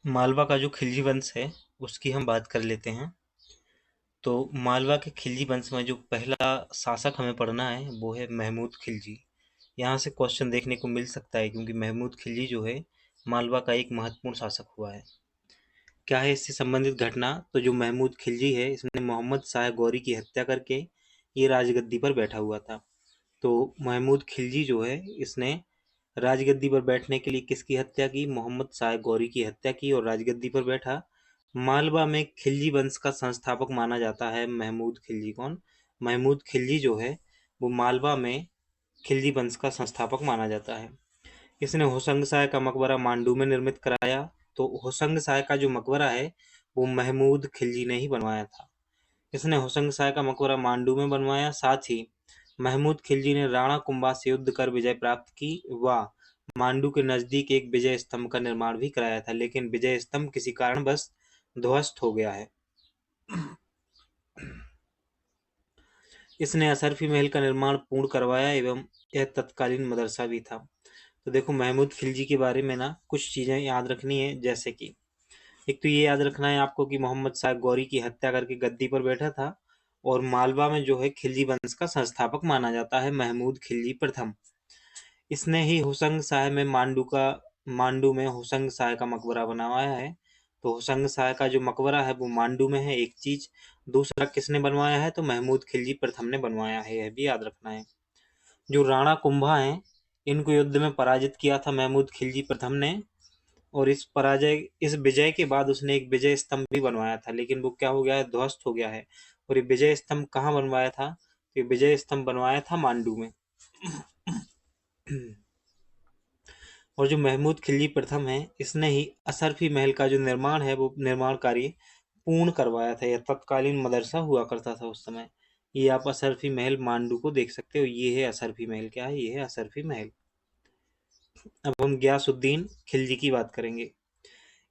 मालवा का जो खिलजी वंश है उसकी हम बात कर लेते हैं। तो मालवा के खिलजी वंश में जो पहला शासक हमें पढ़ना है वो है महमूद खिलजी। यहाँ से क्वेश्चन देखने को मिल सकता है क्योंकि महमूद खिलजी जो है मालवा का एक महत्वपूर्ण शासक हुआ है। क्या है इससे संबंधित घटना? तो जो महमूद खिलजी है इसने मोहम्मद शाह गौरी की हत्या करके ये राजगद्दी पर बैठा हुआ था। तो महमूद खिलजी जो है इसने राजगद्दी पर बैठने के लिए किसकी हत्या की? मोहम्मद शाह गौरी की हत्या की और राजगद्दी पर बैठा। मालवा में खिलजी वंश का संस्थापक माना जाता है महमूद खिलजी। कौन? महमूद खिलजी जो है वो मालवा में खिलजी वंश का संस्थापक माना जाता है। इसने होशंग शाह का मकबरा मांडू में निर्मित कराया। तो होशंग शाह का जो मकबरा है वो महमूद खिलजी ने ही बनवाया था। इसने होशंग शाह का मकबरा मांडू में बनवाया। साथ ही महमूद खिलजी ने राणा कुंभा से युद्ध कर विजय प्राप्त की व मांडू के नजदीक एक विजय स्तंभ का निर्माण भी कराया था, लेकिन विजय स्तंभ किसी कारणवश ध्वस्त हो गया है। इसने असरफी महल का निर्माण पूर्ण करवाया एवं यह तत्कालीन मदरसा भी था। तो देखो महमूद खिलजी के बारे में ना कुछ चीजें याद रखनी है, जैसे कि एक तो ये याद रखना है आपको कि मोहम्मद शाह गौरी की हत्या करके गद्दी पर बैठा था और मालवा में जो है खिलजी वंश का संस्थापक माना जाता है महमूद खिलजी प्रथम। इसने ही होशंग शाह में मांडू में होशंग शाह का मकबरा बनवाया है। तो होशंग शाह का जो मकबरा है वो मांडू में है, एक चीज। दूसरा किसने बनवाया है? तो महमूद खिलजी प्रथम ने बनवाया है, यह भी याद रखना है। जो राणा कुंभा हैं इनको युद्ध में पराजित किया था महमूद खिलजी प्रथम ने, और इस विजय के बाद उसने एक विजय स्तंभ भी बनवाया था, लेकिन वो क्या हो गया है? ध्वस्त हो गया है। और ये विजय स्तंभ कहाँ बनवाया था? तो ये विजय स्तंभ बनवाया था मांडू में। और जो महमूद खिलजी प्रथम है इसने ही असरफी महल का जो निर्माण है वो निर्माण कार्य पूर्ण करवाया था। यह तत्कालीन मदरसा हुआ करता था उस समय। ये आप असरफी महल मांडू को देख सकते हो, ये है असरफी महल। क्या है? ये है असरफी महल। अब हम गयासुद्दीन खिलजी की बात करेंगे।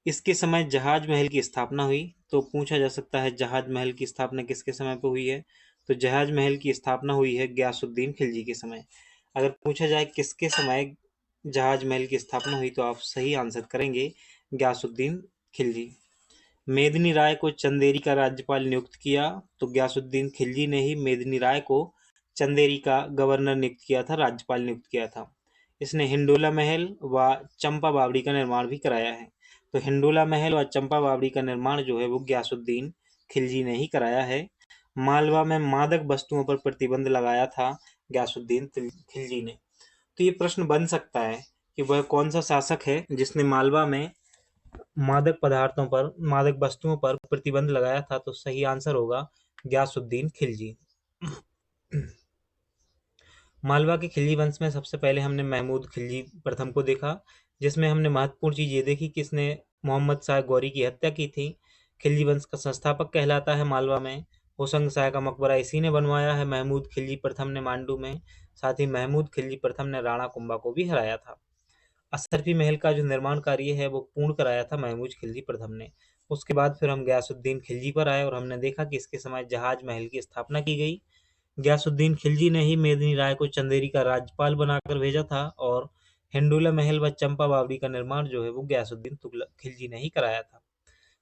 इसके समय जहाज महल की स्थापना हुई। तो पूछा जा सकता है जहाज महल की स्थापना किसके समय पर हुई है? तो जहाज महल की स्थापना हुई है गयासुद्दीन खिलजी के समय। अगर पूछा जाए किसके समय जहाज महल की स्थापना हुई तो आप सही आंसर करेंगे गयासुद्दीन खिलजी। मेदिनी राय को चंदेरी का राज्यपाल नियुक्त किया। तो गयासुद्दीन खिलजी ने ही मेदिनी राय को चंदेरी का गवर्नर नियुक्त किया था, राज्यपाल नियुक्त किया था। इसने हिंडोला महल व चंपा बावड़ी का निर्माण भी कराया है। तो हिंडोला महल व चंपा बावड़ी का निर्माण जो है वो गयासुद्दीन खिलजी ने ही कराया है। मालवा में मादक वस्तुओं पर प्रतिबंध लगाया था गयासुद्दीन खिलजी ने। तो ये प्रश्न बन सकता है कि वह कौन सा शासक है जिसने मालवा में मादक वस्तुओं पर प्रतिबंध लगाया था? तो सही आंसर होगा गयासुद्दीन खिलजी। मालवा के खिलजी वंश में सबसे पहले हमने महमूद खिलजी प्रथम को देखा, जिसमें हमने महत्वपूर्ण चीज ये देखी कि इसने मोहम्मद शाह गौरी की हत्या की थी। खिलजी वंश का संस्थापक कहलाता है मालवा में। होशंग शाह का मकबरा इसी ने बनवाया है महमूद खिलजी प्रथम ने मांडू में। साथ ही महमूद खिलजी प्रथम ने राणा कुंभा को भी हराया था। असरफी महल का जो निर्माण कार्य है वो पूर्ण कराया था महमूद खिलजी प्रथम ने। उसके बाद फिर हम गयासुद्दीन खिलजी पर आए और हमने देखा कि इसके समय जहाज महल की स्थापना की गई। गयासुद्दीन खिलजी ने ही मेदिनी राय को चंदेरी का राज्यपाल बनाकर भेजा था और हिंडोला महल व चंपा बावड़ी का निर्माण जो है वो गयासुद्दीन तुगलक खिलजी ने ही कराया था।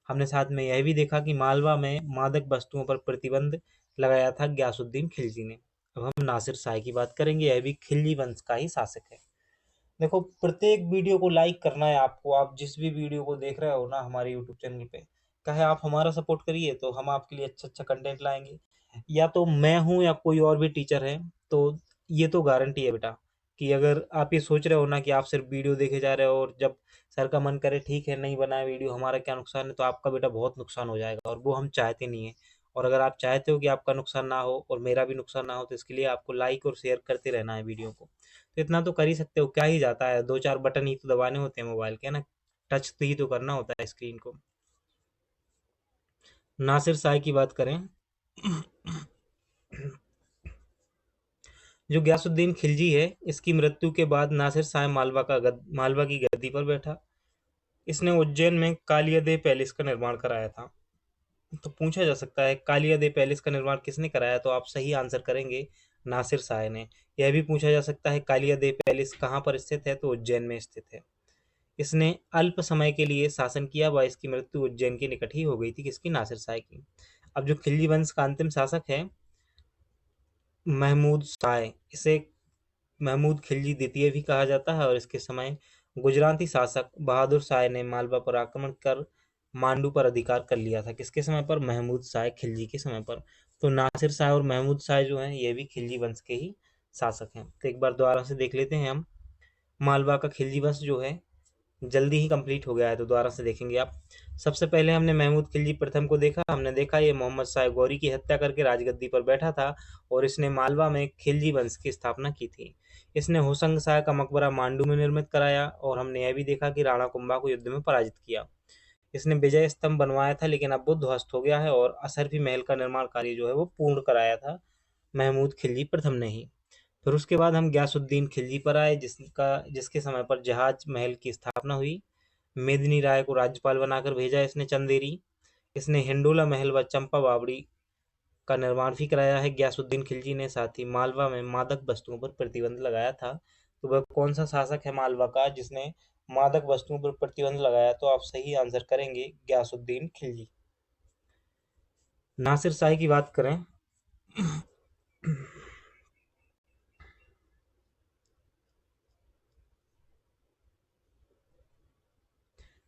हमने साथ में यह भी देखा कि मालवा में मादक वस्तुओं पर प्रतिबंध लगाया था गयासुद्दीन खिलजी ने। अब हम नासिर शाह की बात करेंगे, यह भी खिलजी वंश का ही शासक है। देखो प्रत्येक वीडियो को लाइक करना है आपको। आप जिस भी वीडियो को देख रहे हो ना हमारे यूट्यूब चैनल पे, कहे आप हमारा सपोर्ट करिए तो हम आपके लिए अच्छा अच्छा कंटेंट लाएंगे। या तो मैं हूँ या कोई और भी टीचर है, तो ये तो गारंटी है बेटा कि अगर आप ये सोच रहे हो ना कि आप सिर्फ वीडियो देखे जा रहे हो और जब सर का मन करे ठीक है नहीं बनाए वीडियो, हमारा क्या नुकसान है, तो आपका बेटा बहुत नुकसान हो जाएगा और वो हम चाहते नहीं है। और अगर आप चाहते हो कि आपका नुकसान ना हो और मेरा भी नुकसान ना हो तो इसके लिए आपको लाइक और शेयर करते रहना है वीडियो को। तो इतना तो कर ही सकते हो, क्या ही जाता है, दो चार बटन ही तो दबाने होते हैं मोबाइल के ना, टच ही तो करना होता है स्क्रीन को। नासिर शाह की बात करें जो गयासुद्दीन खिलजी है इसकी मृत्यु के बाद नासिर शाह मालवा की गद्दी पर बैठा। इसने उज्जैन में कालिया दे पैलेस का निर्माण कराया था। तो पूछा जा सकता है कालिया दे पैलेस का निर्माण किसने कराया? तो आप सही आंसर करेंगे नासिर शाह ने। यह भी पूछा जा सकता है कालिया दे पैलेस कहाँ पर स्थित है? तो उज्जैन में स्थित है। इसने अल्प समय के लिए शासन किया व इसकी मृत्यु उज्जैन के निकट ही हो गई थी, किसकी? नासिर शाह की। अब जो खिलजी वंश का अंतिम शासक है महमूद शाह, इसे महमूद खिलजी द्वितीय भी कहा जाता है, और इसके समय गुजराती शासक बहादुर शाह ने मालवा पर आक्रमण कर मांडू पर अधिकार कर लिया था। किसके समय पर? महमूद शाह खिलजी के समय पर। तो नासिर शाह और महमूद शाह जो हैं ये भी खिलजी वंश के ही शासक हैं। तो एक बार दोबारा से देख लेते हैं हम। मालवा का खिलजी वंश जो है जल्दी ही कंप्लीट हो गया है, तो दोबारा से देखेंगे आप। सबसे पहले हमने महमूद खिलजी प्रथम को देखा। हमने देखा ये मोहम्मद शाह गौरी की हत्या करके राजगद्दी पर बैठा था और इसने मालवा में खिलजी वंश की स्थापना की थी। इसने होशंग शाह का मकबरा मांडू में निर्मित कराया, और हमने यह भी देखा कि राणा कुंभा को युद्ध में पराजित किया। इसने विजय स्तंभ बनवाया था, लेकिन अब वो ध्वस्त हो गया है, और असरफी महल का निर्माण कार्य जो है वो पूर्ण कराया था महमूद खिलजी प्रथम ने ही। फिर उसके बाद हम गयासुद्दीन खिलजी पर आए, जिसके समय पर जहाज महल की स्थापना हुई। मेदिनी राय को राज्यपाल बनाकर भेजा इसने चंदेरी। इसने हिंडोला महल व चंपा बावड़ी का निर्माण भी कराया है गयासुद्दीन खिलजी ने। साथ ही मालवा में मादक वस्तुओं पर प्रतिबंध लगाया था। तो वह कौन सा शासक है मालवा का जिसने मादक वस्तुओं पर प्रतिबंध लगाया? तो आप सही आंसर करेंगे गयासुद्दीन खिलजी। नासिर शाह की बात करें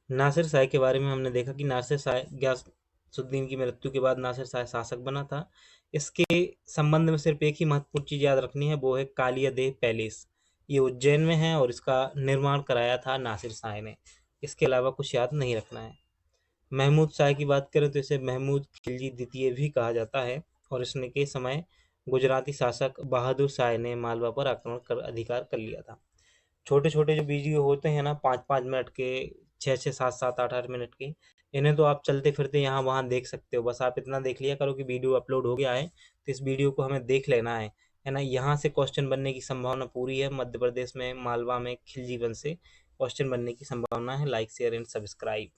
नासिर शाह के बारे में हमने देखा कि नासिर शाह गयासुद्दीन की मृत्यु के बाद नासिर शाह शासक बना था। इसके संबंध में सिर्फ एक ही महत्वपूर्ण चीज याद रखनी है, वो है कालिया देह पैलेस। ये उज्जैन में है और इसका निर्माण कराया था नासिर शाह ने। इसके अलावा कुछ याद नहीं रखना है। महमूद शाह की बात करें तो इसे महमूद खिलजी द्वितीय भी कहा जाता है, और इसने के समय गुजराती शासक बहादुर शाह ने मालवा पर आक्रमण कर अधिकार कर लिया था। छोटे छोटे जो वीडियो होते हैं ना 5-5 मिनट के, 6-6, 7-7, 8-8 मिनट के, इन्हें तो आप चलते फिरते यहाँ वहाँ देख सकते हो। बस आप इतना देख लिया करो कि वीडियो अपलोड हो गया है, तो इस वीडियो को हमें देख लेना है ना। यहाँ से क्वेश्चन बनने की संभावना पूरी है। मध्य प्रदेश में मालवा में खिलजी वंश से क्वेश्चन बनने की संभावना है। Like, share and subscribe.